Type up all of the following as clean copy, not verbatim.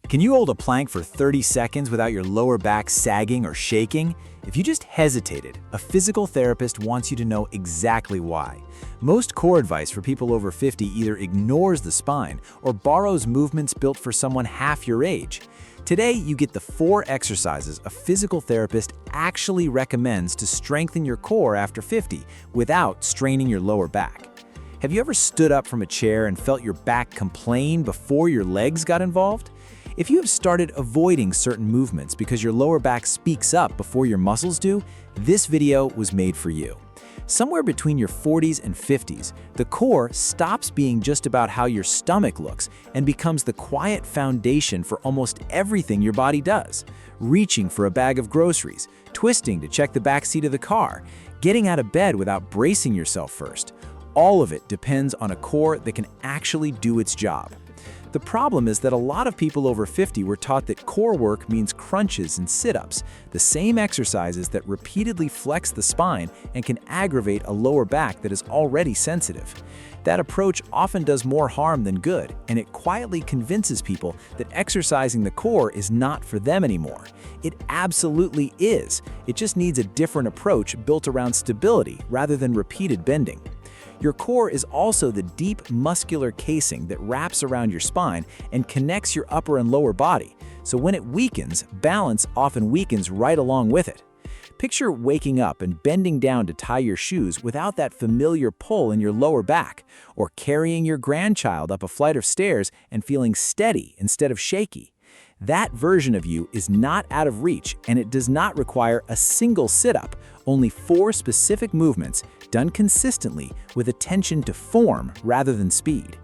Can you hold a plank for 30 seconds without your lower back sagging or shaking? If you just hesitated, a physical therapist wants you to know exactly why. Most core advice for people over 50 either ignores the spine or borrows movements built for someone half your age. Today, you get the 4 exercises a physical therapist actually recommends to strengthen your core after 50 without straining your lower back. Have you ever stood up from a chair and felt your back complain before your legs got involved? If you have started avoiding certain movements because your lower back speaks up before your muscles do, this video was made for you. Somewhere between your 40s and 50s, the core stops being just about how your stomach looks and becomes the quiet foundation for almost everything your body does. Reaching for a bag of groceries, twisting to check the back seat of the car, getting out of bed without bracing yourself first. All of it depends on a core that can actually do its job. The problem is that a lot of people over 50 were taught that core work means crunches and sit-ups, the same exercises that repeatedly flex the spine and can aggravate a lower back that is already sensitive. That approach often does more harm than good, and it quietly convinces people that exercising the core is not for them anymore. It absolutely is. It just needs a different approach built around stability rather than repeated bending. Your core is also the deep muscular casing that wraps around your spine and connects your upper and lower body. So when it weakens, balance often weakens right along with it. Picture waking up and bending down to tie your shoes without that familiar pull in your lower back, or carrying your grandchild up a flight of stairs and feeling steady instead of shaky. That version of you is not out of reach, and it does not require a single sit-up, only 4 specific movements done consistently with attention to form rather than speed.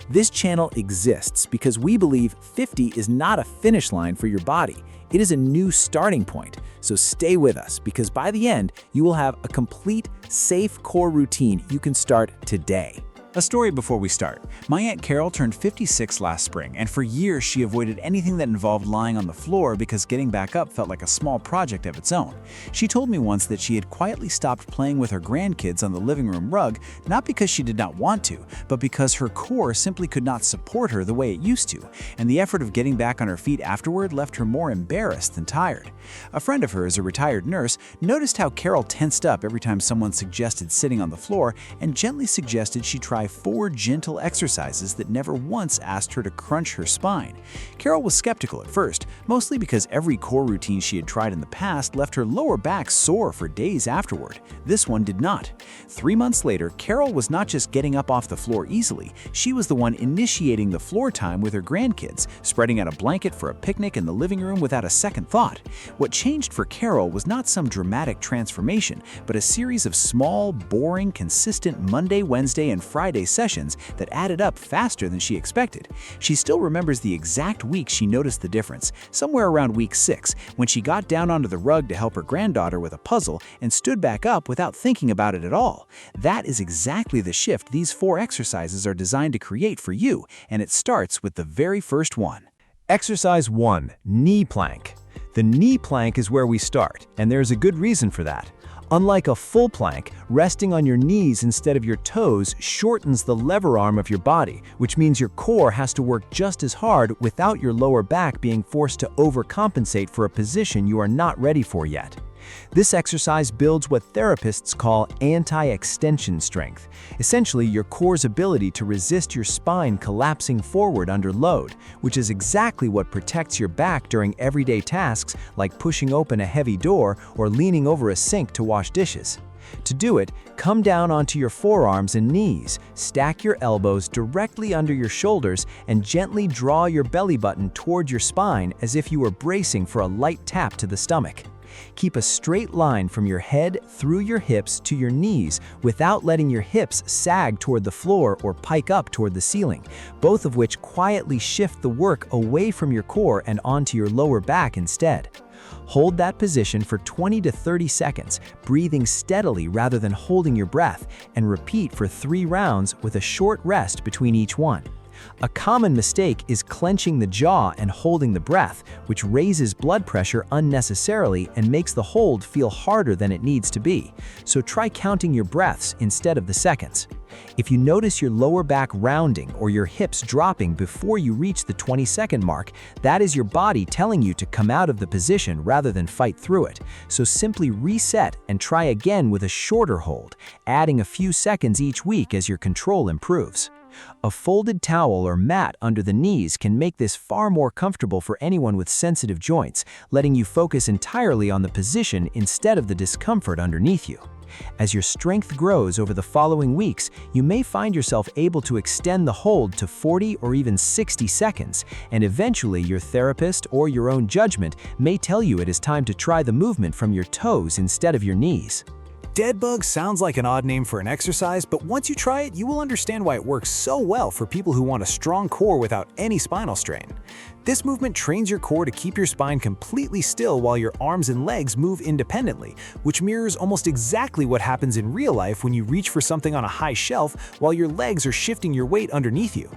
This channel exists because we believe 50 is not a finish line for your body. It is a new starting point. So stay with us, because by the end, you will have a complete, safe core routine you can start today. A story before we start. My Aunt Carol turned 56 last spring, and for years she avoided anything that involved lying on the floor because getting back up felt like a small project of its own. She told me once that she had quietly stopped playing with her grandkids on the living room rug, not because she did not want to, but because her core simply could not support her the way it used to, and the effort of getting back on her feet afterward left her more embarrassed than tired. A friend of hers, a retired nurse, noticed how Carol tensed up every time someone suggested sitting on the floor and gently suggested she try 4 gentle exercises that never once asked her to crunch her spine. Carol was skeptical at first, mostly because every core routine she had tried in the past left her lower back sore for days afterward. This one did not. 3 months later, Carol was not just getting up off the floor easily, she was the one initiating the floor time with her grandkids, spreading out a blanket for a picnic in the living room without a second thought. What changed for Carol was not some dramatic transformation, but a series of small, boring, consistent Monday, Wednesday, and Friday sessions that added up faster than she expected. She still remembers the exact week she noticed the difference, somewhere around week 6, when she got down onto the rug to help her granddaughter with a puzzle and stood back up without thinking about it at all. That is exactly the shift these 4 exercises are designed to create for you, and it starts with the very first one. Exercise 1. Knee plank. The knee plank is where we start, and there's a good reason for that. Unlike a full plank, resting on your knees instead of your toes shortens the lever arm of your body, which means your core has to work just as hard without your lower back being forced to overcompensate for a position you are not ready for yet. This exercise builds what therapists call anti-extension strength, essentially your core's ability to resist your spine collapsing forward under load, which is exactly what protects your back during everyday tasks like pushing open a heavy door or leaning over a sink to wash dishes. To do it, come down onto your forearms and knees, stack your elbows directly under your shoulders, and gently draw your belly button toward your spine as if you were bracing for a light tap to the stomach. Keep a straight line from your head through your hips to your knees without letting your hips sag toward the floor or pike up toward the ceiling, both of which quietly shift the work away from your core and onto your lower back instead. Hold that position for 20 to 30 seconds, breathing steadily rather than holding your breath, and repeat for 3 rounds with a short rest between each one. A common mistake is clenching the jaw and holding the breath, which raises blood pressure unnecessarily and makes the hold feel harder than it needs to be. So try counting your breaths instead of the seconds. If you notice your lower back rounding or your hips dropping before you reach the 20-second mark, that is your body telling you to come out of the position rather than fight through it. So simply reset and try again with a shorter hold, adding a few seconds each week as your control improves. A folded towel or mat under the knees can make this far more comfortable for anyone with sensitive joints, letting you focus entirely on the position instead of the discomfort underneath you. As your strength grows over the following weeks, you may find yourself able to extend the hold to 40 or even 60 seconds, and eventually your therapist or your own judgment may tell you it is time to try the movement from your toes instead of your knees. Dead bug sounds like an odd name for an exercise, but once you try it, you will understand why it works so well for people who want a strong core without any spinal strain. This movement trains your core to keep your spine completely still while your arms and legs move independently, which mirrors almost exactly what happens in real life when you reach for something on a high shelf while your legs are shifting your weight underneath you.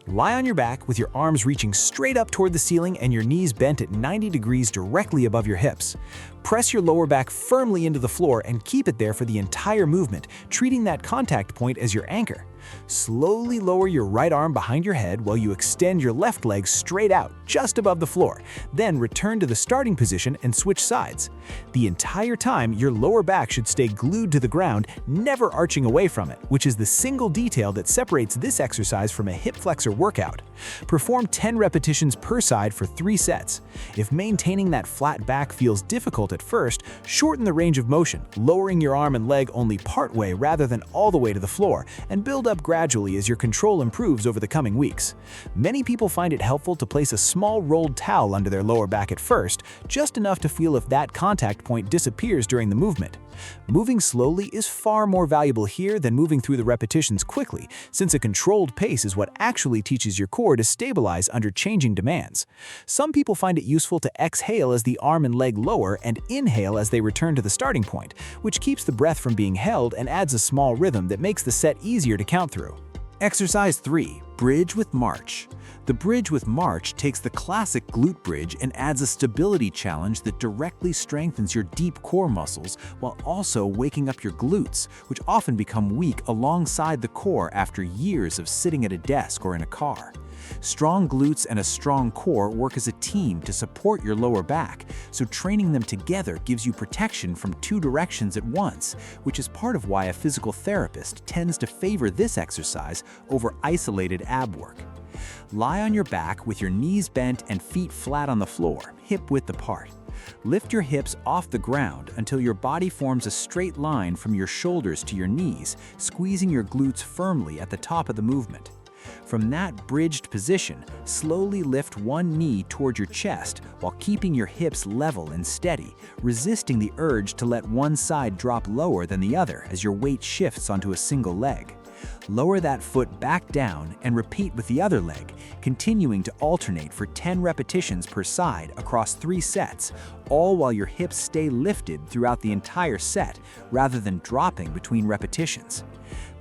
Lie on your back with your arms reaching straight up toward the ceiling and your knees bent at 90 degrees directly above your hips. Press your lower back firmly into the floor and keep it there for the entire movement, treating that contact point as your anchor. Slowly lower your right arm behind your head while you extend your left leg straight out, just above the floor. Then return to the starting position and switch sides. The entire time, your lower back should stay glued to the ground, never arching away from it, which is the single detail that separates this exercise from a hip flexor workout. Perform 10 repetitions per side for 3 sets. If maintaining that flat back feels difficult at first, shorten the range of motion, lowering your arm and leg only partway rather than all the way to the floor, and build up gradually as your control improves over the coming weeks. Many people find it helpful to place a small rolled towel under their lower back at first, just enough to feel if that contact point disappears during the movement. Moving slowly is far more valuable here than moving through the repetitions quickly, since a controlled pace is what actually teaches your core to stabilize under changing demands. Some people find it useful to exhale as the arm and leg lower and inhale as they return to the starting point, which keeps the breath from being held and adds a small rhythm that makes the set easier to count through. Exercise 3. Bridge with March. The bridge with March takes the classic glute bridge and adds a stability challenge that directly strengthens your deep core muscles while also waking up your glutes, which often become weak alongside the core after years of sitting at a desk or in a car. Strong glutes and a strong core work as a team to support your lower back, so training them together gives you protection from 2 directions at once, which is part of why a physical therapist tends to favor this exercise over isolated ab work. Lie on your back with your knees bent and feet flat on the floor, hip-width apart. Lift your hips off the ground until your body forms a straight line from your shoulders to your knees, squeezing your glutes firmly at the top of the movement. From that bridged position, slowly lift one knee toward your chest while keeping your hips level and steady, resisting the urge to let one side drop lower than the other as your weight shifts onto a single leg. Lower that foot back down and repeat with the other leg, continuing to alternate for 10 repetitions per side across 3 sets, all while your hips stay lifted throughout the entire set rather than dropping between repetitions.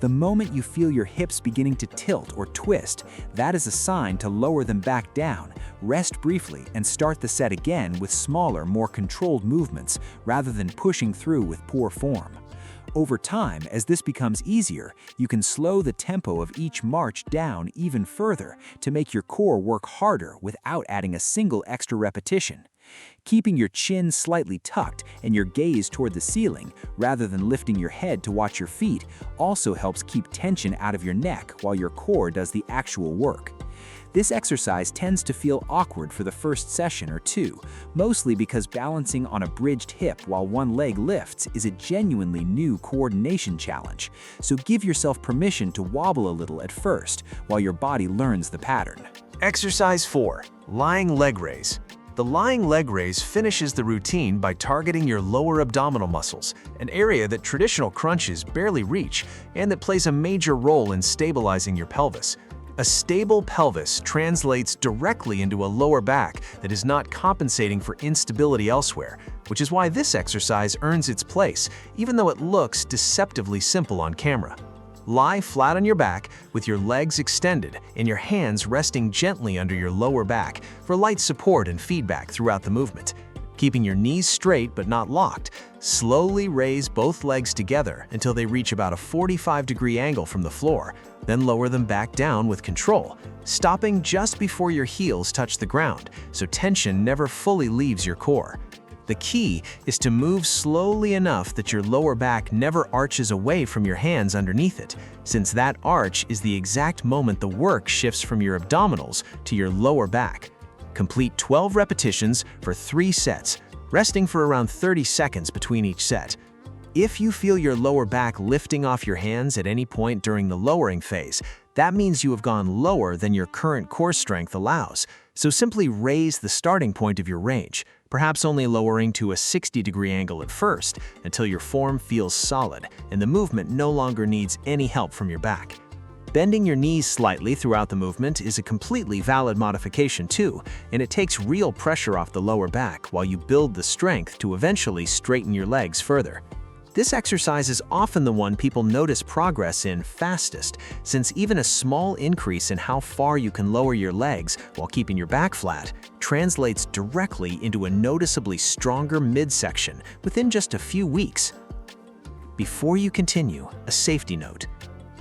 The moment you feel your hips beginning to tilt or twist, that is a sign to lower them back down, rest briefly, and start the set again with smaller, more controlled movements rather than pushing through with poor form. Over time, as this becomes easier, you can slow the tempo of each march down even further to make your core work harder without adding a single extra repetition. Keeping your chin slightly tucked and your gaze toward the ceiling, rather than lifting your head to watch your feet, also helps keep tension out of your neck while your core does the actual work. This exercise tends to feel awkward for the first session or 2, mostly because balancing on a bridged hip while one leg lifts is a genuinely new coordination challenge, so give yourself permission to wobble a little at first while your body learns the pattern. Exercise 4. Lying leg raise. The lying leg raise finishes the routine by targeting your lower abdominal muscles, an area that traditional crunches barely reach and that plays a major role in stabilizing your pelvis. A stable pelvis translates directly into a lower back that is not compensating for instability elsewhere, which is why this exercise earns its place, even though it looks deceptively simple on camera. Lie flat on your back with your legs extended and your hands resting gently under your lower back for light support and feedback throughout the movement. Keeping your knees straight but not locked, slowly raise both legs together until they reach about a 45-degree angle from the floor, then lower them back down with control, stopping just before your heels touch the ground so tension never fully leaves your core. The key is to move slowly enough that your lower back never arches away from your hands underneath it, since that arch is the exact moment the work shifts from your abdominals to your lower back. Complete 12 repetitions for 3 sets, resting for around 30 seconds between each set. If you feel your lower back lifting off your hands at any point during the lowering phase, that means you have gone lower than your current core strength allows. So simply raise the starting point of your range, perhaps only lowering to a 60-degree angle at first until your form feels solid and the movement no longer needs any help from your back. Bending your knees slightly throughout the movement is a completely valid modification too, and it takes real pressure off the lower back while you build the strength to eventually straighten your legs further. This exercise is often the one people notice progress in fastest, since even a small increase in how far you can lower your legs while keeping your back flat translates directly into a noticeably stronger midsection within just a few weeks. Before you continue, a safety note.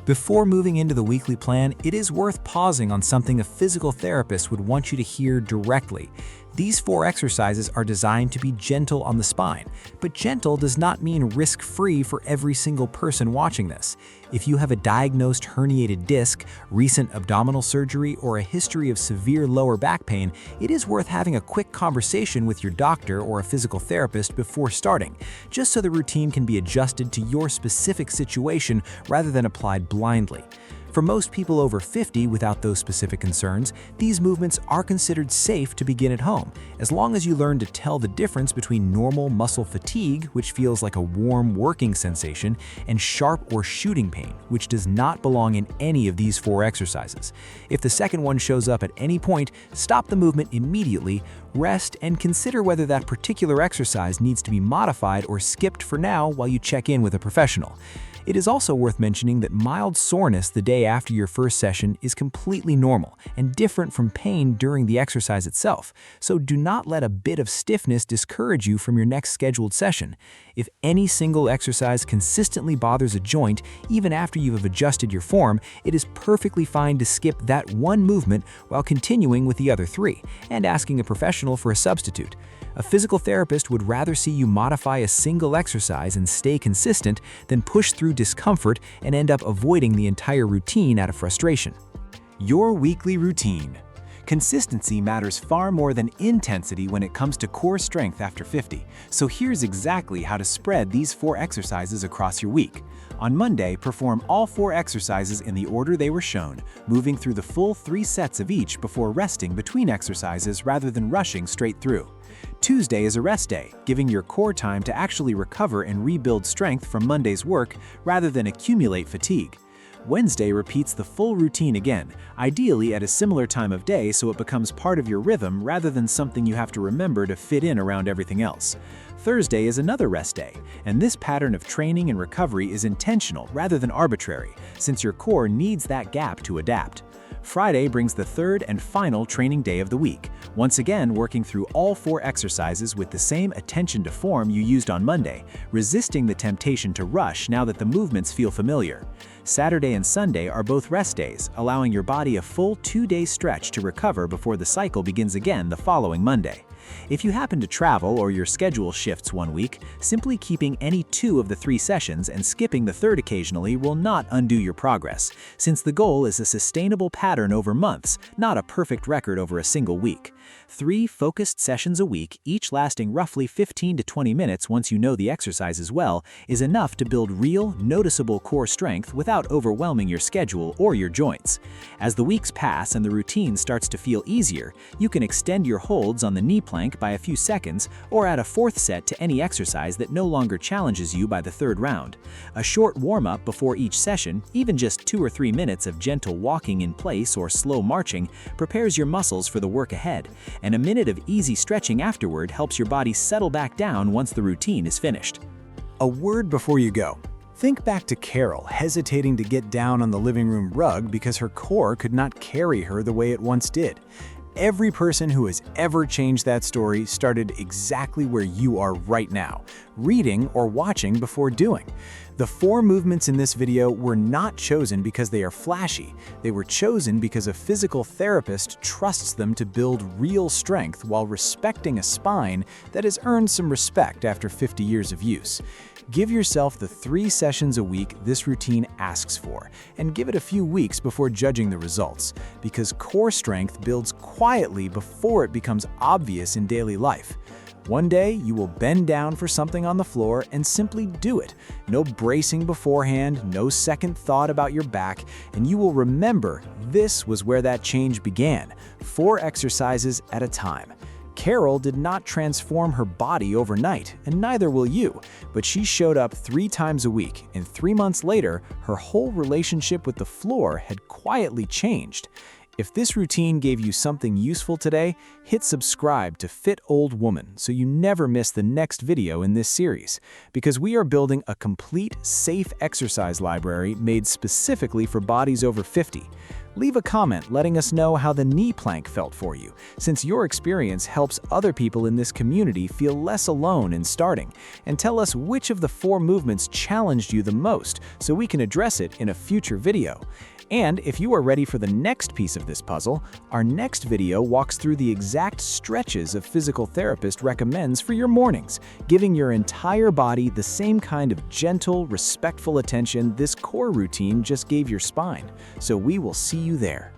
Before moving into the weekly plan, it is worth pausing on something a physical therapist would want you to hear directly. These 4 exercises are designed to be gentle on the spine, but gentle does not mean risk-free for every single person watching this. If you have a diagnosed herniated disc, recent abdominal surgery, or a history of severe lower back pain, it is worth having a quick conversation with your doctor or a physical therapist before starting, just so the routine can be adjusted to your specific situation rather than applied blindly. For most people over 50 without those specific concerns, these movements are considered safe to begin at home, as long as you learn to tell the difference between normal muscle fatigue, which feels like a warm working sensation, and sharp or shooting pain, which does not belong in any of these 4 exercises. If the second one shows up at any point, stop the movement immediately, rest, and consider whether that particular exercise needs to be modified or skipped for now while you check in with a professional. It is also worth mentioning that mild soreness the day after your first session is completely normal and different from pain during the exercise itself, so do not let a bit of stiffness discourage you from your next scheduled session. If any single exercise consistently bothers a joint, even after you have adjusted your form, it is perfectly fine to skip that one movement while continuing with the other 3 and asking a professional for a substitute. A physical therapist would rather see you modify a single exercise and stay consistent than push through discomfort and end up avoiding the entire routine out of frustration. Your weekly routine. Consistency matters far more than intensity when it comes to core strength after 50, so here's exactly how to spread these 4 exercises across your week. On Monday, perform all 4 exercises in the order they were shown, moving through the full 3 sets of each before resting between exercises rather than rushing straight through. Tuesday is a rest day, giving your core time to actually recover and rebuild strength from Monday's work rather than accumulate fatigue. Wednesday repeats the full routine again, ideally at a similar time of day so it becomes part of your rhythm rather than something you have to remember to fit in around everything else. Thursday is another rest day, and this pattern of training and recovery is intentional rather than arbitrary, since your core needs that gap to adapt. Friday brings the 3rd and final training day of the week, once again working through all 4 exercises with the same attention to form you used on Monday, resisting the temptation to rush now that the movements feel familiar. Saturday and Sunday are both rest days, allowing your body a full 2-day stretch to recover before the cycle begins again the following Monday. If you happen to travel or your schedule shifts one week, simply keeping any 2 of the 3 sessions and skipping the 3rd occasionally will not undo your progress, since the goal is a sustainable pattern over months, not a perfect record over a single week. 3 focused sessions a week, each lasting roughly 15 to 20 minutes once you know the exercises well, is enough to build real, noticeable core strength without overwhelming your schedule or your joints. As the weeks pass and the routine starts to feel easier, you can extend your holds on the knee plank by a few seconds or add a 4th set to any exercise that no longer challenges you by the 3rd round. A short warm-up before each session, even just 2 or 3 minutes of gentle walking in place or slow marching, prepares your muscles for the work ahead, and a minute of easy stretching afterward helps your body settle back down once the routine is finished. A word before you go. Think back to Carol hesitating to get down on the living room rug because her core could not carry her the way it once did. Every person who has ever changed that story started exactly where you are right now, reading or watching before doing. The 4 movements in this video were not chosen because they are flashy. They were chosen because a physical therapist trusts them to build real strength while respecting a spine that has earned some respect after 50 years of use. Give yourself the 3 sessions a week this routine asks for, and give it a few weeks before judging the results, because core strength builds quietly before it becomes obvious in daily life. One day, you will bend down for something on the floor and simply do it. No bracing beforehand, no second thought about your back, and you will remember this was where that change began, 4 exercises at a time. Carol did not transform her body overnight, and neither will you, but she showed up 3 times a week, and 3 months later, her whole relationship with the floor had quietly changed. If this routine gave you something useful today, hit subscribe to Fit Old Woman so you never miss the next video in this series, because we are building a complete, safe exercise library made specifically for bodies over 50. Leave a comment letting us know how the knee plank felt for you, since your experience helps other people in this community feel less alone in starting, and tell us which of the 4 movements challenged you the most so we can address it in a future video. And if you are ready for the next piece of this puzzle, our next video walks through the exact stretches a physical therapist recommends for your mornings, giving your entire body the same kind of gentle, respectful attention this core routine just gave your spine. So we will see you there.